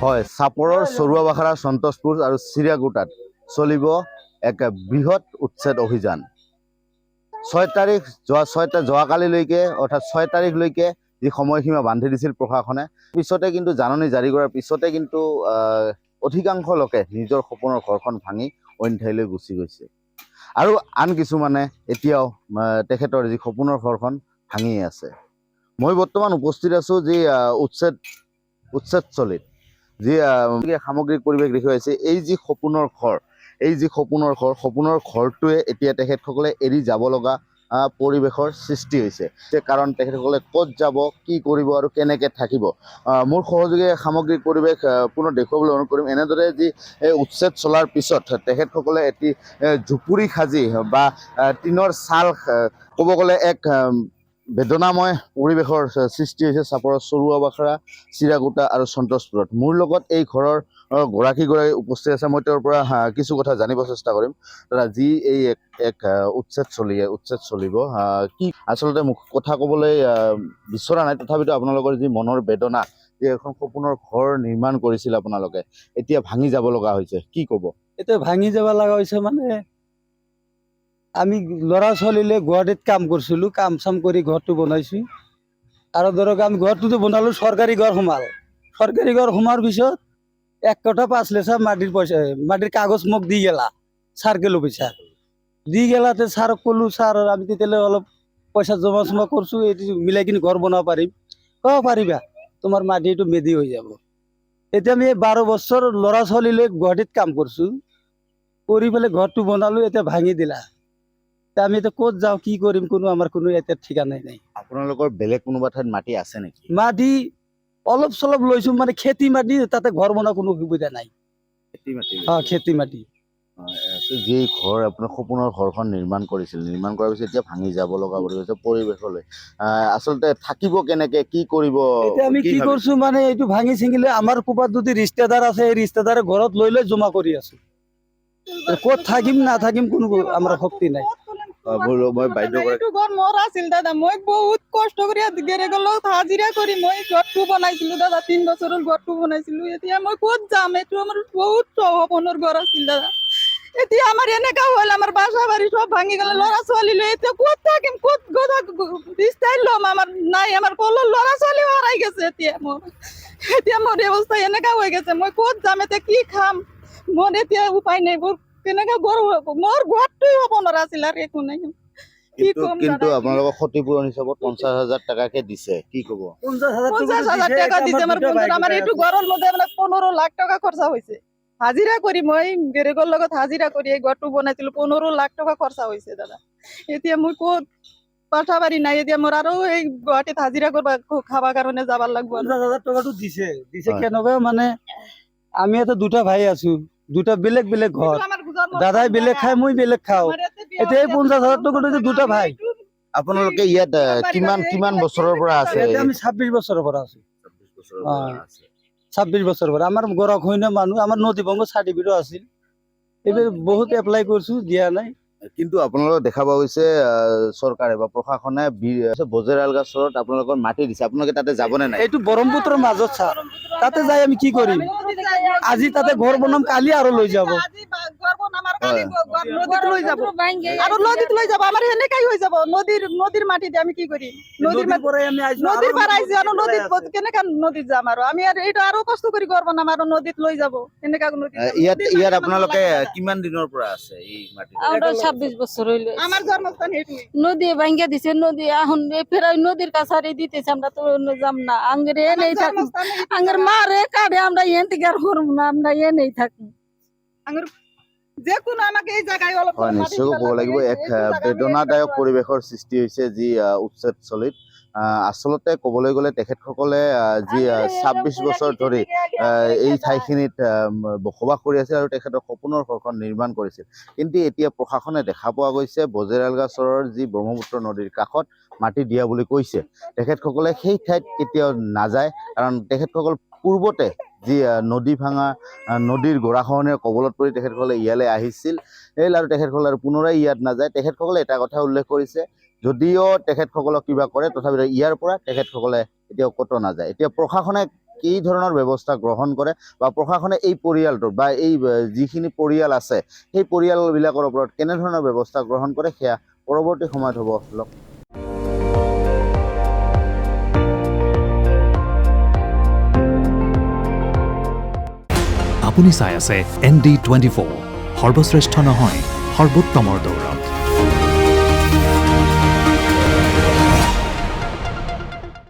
হয়, চাপৰৰ চৰুৱাবাখাৰা সন্তোষপুৰ আৰু চিৰিয়াগোটাত চলিব এক বৃহৎ উচ্ছেদ অভিযান। 6 তাৰিখ যোৱাকালিলৈকে অৰ্থাৎ 6 তাৰিখলৈকে যি সময়সীমা বান্ধি দিছিল প্ৰশাসনে, পিছতে কিন্তু জাননী জাৰি কৰাৰ পিছতে কিন্তু অধিকাংশ লোকে নিজৰ সপোনৰ ঘৰখন ভাঙি অইন ঠাইলৈ গুচি গৈছে। আৰু আন কিছুমানে এতিয়াও তেখেতৰ যি সপোনৰ ঘৰখন ভাঙিয়ে আছে। মই বৰ্তমান উপস্থিত আছোঁ যি উচ্ছেদস্থলীত, যি সামগ্ৰিক পৰিৱেশ দেখুৱাইছে। এই যি সপোনৰ ঘৰটোৱে এতিয়া তেখেতসকলে এৰি যাব লগা পৰিৱেশৰ সৃষ্টি হৈছে। কাৰণ তেখেতসকলে ক'ত যাব, কি কৰিব আৰু কেনেকৈ থাকিব। মোৰ সহযোগী সামগ্ৰিক পৰিৱেশ পুনৰ দেখুৱাবলৈ অনুৰোধ কৰিম। এনেদৰে যি উচ্ছেদ চলাৰ পিছত তেখেতসকলে এটি জুপুৰি সাজি বা টিনৰ ছাল, ক'ব গ'লে এক বেদনাময় পৰিৱেশৰ সৃষ্টি হৈছে চাপৰৰ চৰুৱাবাখাৰা, চিৰিয়াগোটা আৰু সন্তোষপুৰত। মোৰ লগত এই ঘৰৰ গৰাকী উপস্থিত আছে। মই তেওঁৰ পৰা কিছু কথা জানিব চেষ্টা কৰিম। দাদা, যি এই এক উচ্ছেদ চলিব, কি আচলতে মোক কথা ক'বলৈ বিচৰা নাই, তথাপিতো আপোনালোকৰ যি মনৰ বেদনা, যে এখন সপোনৰ ঘৰ নিৰ্মাণ কৰিছিল আপোনালোকে, এতিয়া ভাঙি যাব লগা হৈছে, কি ক'ব? এতিয়া ভাঙি যাব লগা হৈছে মানে আমি ল'ৰা ছোৱালীলৈ গুৱাহাটীত কাম কৰিছিলোঁ, কাম চাম কৰি ঘৰটো বনাইছোঁ। আৰু ধৰক আমি ঘৰটোতো বনালোঁ, চৰকাৰী ঘৰ সোমোৱাৰ পিছত 1 কঠা 5 লেচা মাটিৰ কাগজ মোক দি গেলা, চাৰ্কেল অফিচাৰ দি গেলাতে ছাৰক ক'লোঁ, ছাৰ আমি তেতিয়ালৈ অলপ পইচা জমা কৰিছোঁ, এইটো মিলাই কিনে ঘৰ বনাব পাৰিম। পাৰিবা, তোমাৰ মাটিটো মেদি হৈ যাব। এতিয়া আমি 12 বছৰ ল'ৰা ছোৱালী লৈ গুৱাহাটীত কাম কৰিছোঁ, কৰি পেলাই ঘৰটো বনালোঁ, এতিয়া ভাঙি দিলা। আমি এতিয়া ক'ত যাওঁ, কি কৰিম, আমাৰ কোনো এতিয়া ঠিকানাই নাই। আপোনালোকৰ বেলেগ কোনোবা ঠাইত মাটি আছে নেকি? মাটি অলপ চলপ লৈছোঁ, মানে খেতি মাটি, তাতে ঘৰ বনোৱা কোনো সুবিধা নাই। খেতি মাটি যি ঘৰ আপোনাৰ সপোনৰ ঘৰখন নিৰ্মাণ কৰিছিল, নিৰ্মাণ কৰাৰ পিছত এতিয়া ভাঙি যাব লগা হৈছে পৰিৱেশলৈ। আচলতে থাকিব কেনেকে, কি কৰিব? এতিয়া আমি কি কৰিছোঁ মানে এইটো ভাঙি ছিঙিলে আমাৰ ক'ৰবাত যদি ৰিষ্টেদাৰ আছে, এই ৰিষ্টেদাৰে ঘৰত লৈ জমা কৰি আছোঁ। ক'ত থাকিম নাথাকিম কোনো আমাৰ শক্তি নাই। মোৰ আছিল দাদা, মই বহুত কষ্ট কৰি হাজিৰা কৰি মই ঘৰটো বনাইছিলো দাদা। 3 বছৰৰ ঘৰটো বনাইছিলো। এতিয়া মই ক'ত যাম? এইটো আমাৰ বহুত সপোনৰ ঘৰ আছিল দাদা। এতিয়া আমাৰ এনেকা হ'ল, আমাৰ বাসা বাড়ি সব ভাঙি গেল, ল'ৰা ছোৱালী লৈ এতিয়া ক'ত থাকিম, ক'ত ষ্টাইল ল'ম? আমাৰ নাই, আমাৰ কলৰ ল'ৰা ছোৱালী হাৰাই গেছে। এতিয়া মোৰ অৱস্থা এনেকা হৈ গেছে, মই ক'ত যাম? এতিয়া কি খাম? মোৰ এতিয়া উপায় নাই। কেনেকা মোৰ ঘৰটোৱে হ'ব নোৱাৰা আছিল, আৰু একো নাই। কিন্তু আপোনালোকৰ ক্ষতিপূৰণ হিচাপত 50,000 টাকাকে দিছে, কি ক'ব? 50,000 টাকা দিছে আমাৰ এইটো ঘৰৰ মধ্যে 15 লাখ টকা খৰচা হৈছে। হাজিৰা কৰি মই গেৰেগৰ লগত হাজিৰা কৰি এই ঘৰটো বনাইছিলো, 15 লাখ টকা খৰচা হৈছে দাদা। এতিয়া মই ক'ত পাঠা বাৰী নাই, এতিয়া মোৰ আৰু এই গুৱাহাটীত হাজিৰা কৰবা খাবা কাৰণে যাবাৰ লাগব। 50,000 টকাটো দিছে কেনেকুৱা মানে, আমি এটা 2টা ভাই আছো, 2টা বেলেগ বেলেগ ঘৰ, দাদাই বেলেগ খায়, মই বেলেগ খাওঁ। এতিয়া এই 50,000 টকাটো 2টা ভাই। আপোনালোকে ইয়াত কিমান বছৰৰ পৰা আছে? আমি 26 বছৰৰ পৰা আছো। 26 বছৰৰ পৰা আমাৰ গৰখহনীয়া মানুহ, আমাৰ নদী ভংগ চাৰ্টিফিকেট আছিল। এইবাৰ বহুত এপ্লাই কৰিছো, দিয়া নাই। কিন্তু আপোনালোকক দেখা পোৱা গৈছে চৰকাৰে বা প্ৰশাসনে বজেৰালগা চৰত আপোনালোকৰ মাটি দিছে, আপোনালোকে তাতে যাবনে নাই? এইটো ব্ৰহ্মপুত্ৰৰ মাজত ছাৰ, তাতে যাই আমি কি কৰিম? আজি তাতে ঘৰ বনাম, কালি আৰু লৈ যাব। নদীত লৈ যাব, আমাৰ সেনেকাই হৈ যাব। নদীৰ মাটিতে আমি কি কৰিম? নদীৰ পাৰ আহিছে আৰু নদীত কেনেকা নদীত যাম? আৰু আমি এইটো আৰু কষ্ট কৰি ঘৰ বনাম, আৰু নদীত লৈ যাব এনেকা। ইয়াত আপোনালোকে কিমান দিনৰ পৰা আছে এই মাটি? 26 বছর হইলো। আমার জন্মস্থান এইটুই। নদী ভাঙ্গা দিছে, নদী এখন ফেরাই নদীর কাছারি দিতেছে, আমরা তো যাম না। আঙ্গের এ নেই থাকুন, আঙ্গের মারে কাটে, আমরা এন থেকে আর করব না, আমরা এ নেই থাকুন। যে কোনো আমাকে এই জায়গায় অলপ নিশ্চয় ক'ব লাগিব, এক বেদনাদায়ক পৰিৱেশৰ সৃষ্টি হৈছে যি উচ্ছেদস্থলীত। আচলতে ক'বলৈ গ'লে তেখেতসকলে যি 26 বছৰ ধৰি এই ঠাইখিনিত বসবাস কৰি আছিল আৰু তেখেতৰ সপোনৰ ঘৰখন নিৰ্মাণ কৰিছিল। কিন্তু এতিয়া প্ৰশাসনে দেখা পোৱা গৈছে বজেৰালগা চৰৰ যি ব্ৰহ্মপুত্ৰ নদীৰ কাষত মাটি দিয়া বুলি কৈছে, তেখেতসকলে সেই ঠাইত কেতিয়াও নাযায়। কাৰণ তেখেতসকল পূৰ্বতে যি নদী ভাঙা, নদীৰ গৰাখহনীয়াৰ কবলত পৰি তেখেতসকলে ইয়ালৈ আহিছিল, আৰু তেখেতসকলে আৰু পুনৰাই ইয়াত নাযায়। তেখেতসকলে এটা কথা উল্লেখ কৰিছে, যদিও তেখেতসকলক কিবা কৰে, তথাপিতো ইয়াৰ পৰা তেখেতসকলে এতিয়াও ক'তো নাযায়। এতিয়া প্ৰশাসনে কি ধৰণৰ ব্যৱস্থা গ্ৰহণ কৰে বা প্ৰশাসনে এই পৰিয়ালটোৰ বা এই যিখিনি পৰিয়াল আছে সেই পৰিয়ালবিলাকৰ ওপৰত কেনেধৰণৰ ব্যৱস্থা গ্ৰহণ কৰে সেয়া পৰৱৰ্তী সময়ত হ'ব। আপুনি চাই আছে ND24 সৰ্বশ্ৰেষ্ঠ নহয় সৰ্বোত্তমৰ দৌৰত।